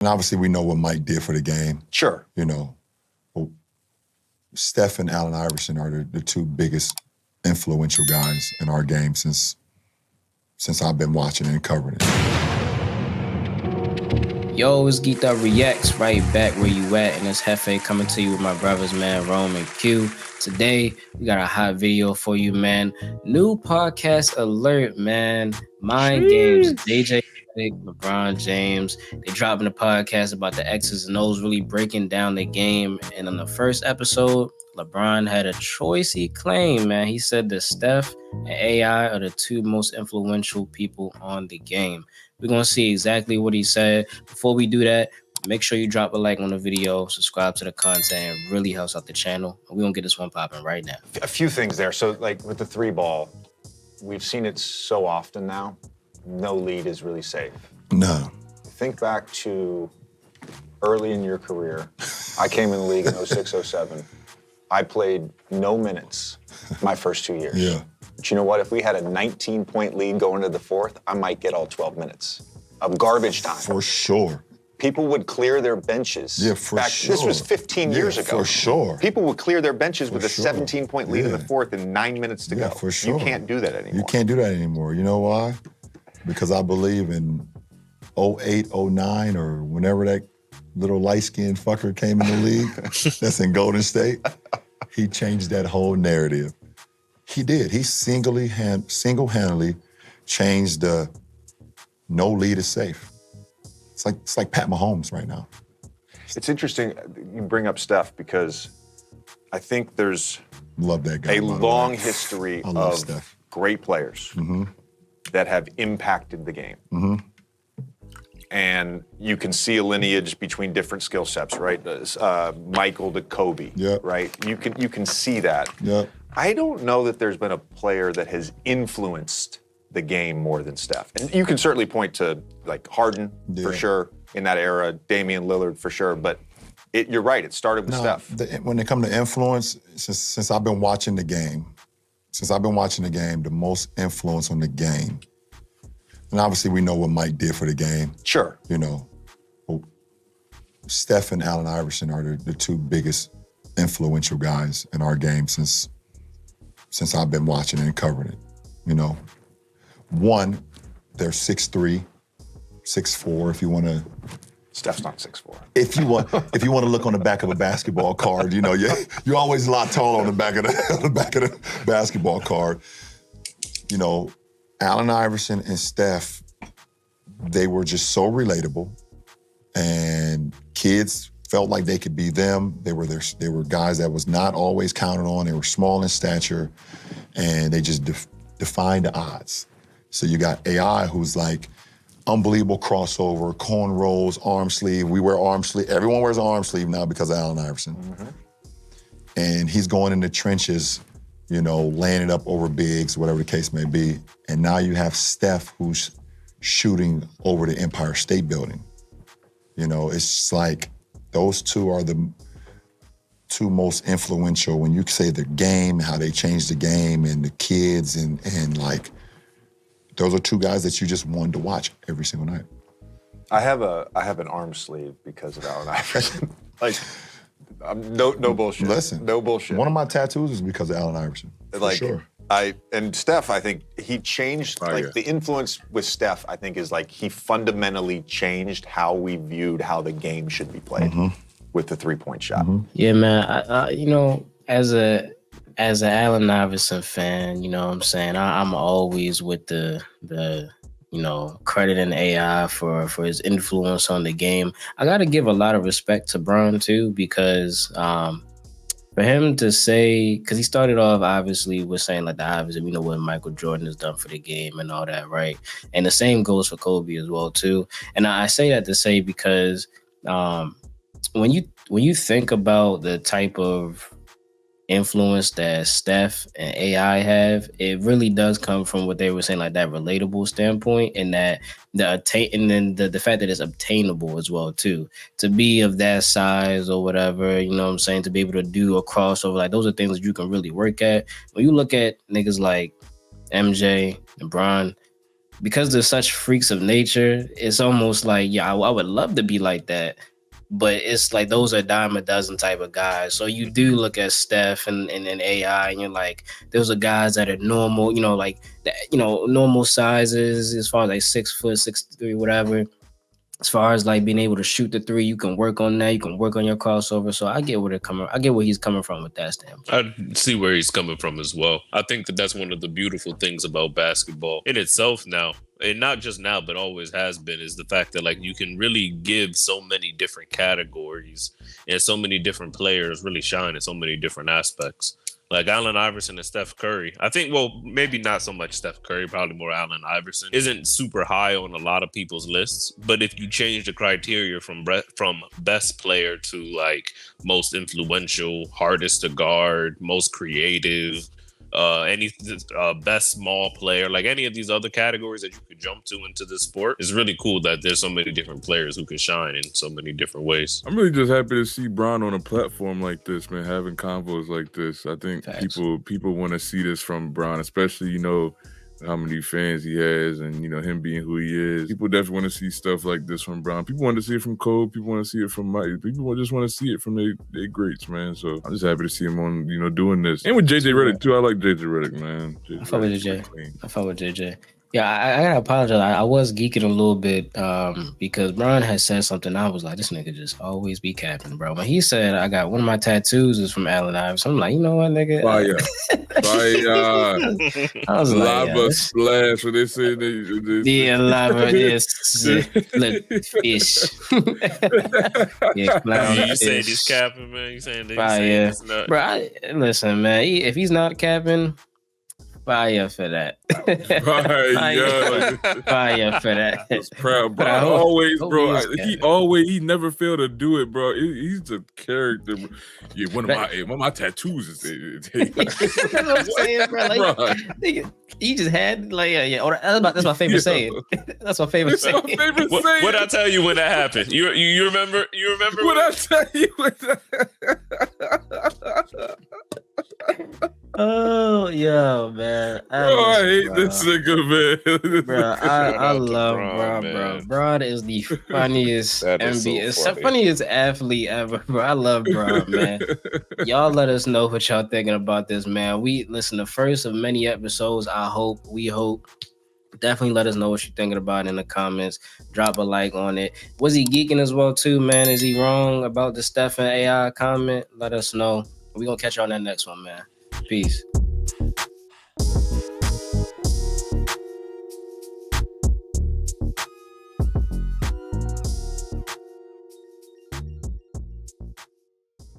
And obviously we know what Mike did for the game. Sure. You know, Steph and Allen Iverson are the two biggest influential guys in our game since I've been watching and covering it. Yo, it's Geeked Up Reacts, right back where you at, and it's Hefe coming to you with my brothers, man, Rome and Q. Today, we got a hot video for you, man. New podcast alert, man. Mind Games, JJ Reddick, LeBron James. They dropping a podcast about the X's and O's, really breaking down the game. And in the first episode, LeBron had a choicey claim, man. He said that Steph and AI are the two most influential people on the game. We're going to see exactly what he said. Before we do that, make sure you drop a like on the video, subscribe to the content. It really helps out the channel. We're going to get this one popping right now. A few things there. So, like, with the three ball, we've seen it so often now. No lead is really safe. No. Think back to early in your career. I came in the league in 06, 07. I played no minutes my first 2 years. Yeah. But you know what? If we had a 19-point lead going into the fourth, I might get all 12 minutes of garbage time. For sure. People would clear their benches. Yeah, for sure. This was 15 years ago. For sure. People would clear their benches with a 17-point lead in the fourth and 9 minutes to go. For sure. You can't do that anymore. You can't do that anymore. You know why? Because I believe in 08, 09, or whenever that little light-skinned fucker came in the league that's in Golden State, he changed that whole narrative. He did. He single-handedly changed the no lead is safe. It's like Pat Mahomes right now. It's interesting you bring up Steph because I think there's Love that guy, a long history of Steph. Great players that have impacted the game. And you can see a lineage between different skill sets, right? Michael to Kobe, right? You can see that. Yep. I don't know that there's been a player that has influenced the game more than Steph. And you can certainly point to like Harden for sure in that era, Damian Lillard for sure, but you're right, it started with Steph. When it comes to influence, since I've been watching the game, the most influence on the game, and obviously we know what Mike did for the game. Sure. You know, Steph and Allen Iverson are the two biggest influential guys in our game since I've been watching and covering it. You know, one, they're 6'3", 6'4", if you want to. Steph's not 6'4". If you want to look on the back of a basketball card, you know, you're always a lot taller on the back of the basketball card. You know, Allen Iverson and Steph, they were just so relatable, and kids felt like they could be them. They were guys that was not always counted on. They were small in stature, and they just defined the odds. So you got AI, who's like unbelievable crossover, cornrows, arm sleeve. We wear arm sleeve. Everyone wears an arm sleeve now because of Allen Iverson. And he's going in the trenches, you know, laying it up over bigs, whatever the case may be. And now you have Steph, who's shooting over the Empire State Building. You know, it's just like those two are the two most influential when you say the game, how they changed the game, and the kids, and like, those are two guys that you just wanted to watch every single night. I have an arm sleeve because of Allen Iverson. Like, no bullshit. Listen, no bullshit. One of my tattoos is because of Allen Iverson, for sure. And Steph, I think he changed, the influence with Steph, I think, is like he fundamentally changed how we viewed how the game should be played with the three-point shot. Yeah, man. I you know, as an Allen Iverson fan, you know what I'm saying, I'm always with the you know, crediting AI for his influence on the game. I got to give a lot of respect to Bron too, because for him to say, because he started off obviously with saying like the Iverson, we know what Michael Jordan has done for the game and all that, right? And the same goes for Kobe as well too. And I say that to say because when you think about the type of influence that Steph and AI have, it really does come from what they were saying, like that relatable standpoint, and that the fact that it's obtainable as well too. To be of that size or whatever, you know what I'm saying, to be able to do a crossover, like those are things that you can really work at. When you look at niggas like MJ and Bron, because they're such freaks of nature, it's almost like, yeah, I would love to be like that. But it's like those are dime a dozen type of guys. So you do look at Steph and AI, and you're like, those are guys that are normal, like that, normal sizes as far as like 6 foot, 6'3", whatever. As far as like being able to shoot the three, you can work on that. You can work on your crossover. So I get where he's coming from with that standpoint. I see where he's coming from as well. I think that's one of the beautiful things about basketball in itself now, and not just now, but always has been, is the fact that like you can really give so many different categories and so many different players really shine in so many different aspects. Like Allen Iverson and Steph Curry. I think, well, maybe not so much Steph Curry, probably more Allen Iverson. Isn't super high on a lot of people's lists. But if you change the criteria from best player to like most influential, hardest to guard, most creative, any best small player, like any of these other categories that you could jump to into this sport, it's really cool that there's so many different players who can shine in so many different ways. I'm really just happy to see Bron on a platform like this, man, having convos like this. I think Facts. people want to see this from Bron, especially, how many fans he has and, him being who he is. People definitely want to see stuff like this from Bron. People want to see it from Kobe. People want to see it from Mike. People just want to see it from their greats, man. So I'm just happy to see him on, doing this. And with JJ Reddick, too. I like JJ Reddick, man. I fuck with JJ. Yeah, I gotta apologize. I was geeking a little bit because Brian had said something. I was like, this nigga just always be capping, bro. When he said I got one of my tattoos is from Allen Iverson, I'm like, you know what, nigga? Fire. I was like, lava splash. What they say? Yeah, lava is look fish. Yeah, clown You fish. saying he's capping, man? You saying Fire. he's not? Bro, listen, man. If he's not capping, fire for that. Fire for that. I was proud, bro. He never failed to do it, bro. He's a character. Bro. Yeah, one of my tattoos is That's what I'm saying, bro. Like, nigga, he just had like that's my favorite saying. That's my favorite saying. What I tell you when that happened? You remember? You remember? What I tell you when Oh, yo, man. I hate this nigga, man. Bro, I love Bron, bro. Bron is the funniest That is so NBA, funny. funniest athlete ever, bro. I love Bron, man. Y'all let us know what y'all thinking about this, man. We listen, the first of many episodes. We hope. Definitely let us know what you're thinking about in the comments. Drop a like on it. Was he geeking as well, too, man? Is he wrong about the Steph and AI comment? Let us know. We're gonna catch you on that next one, man. Peace.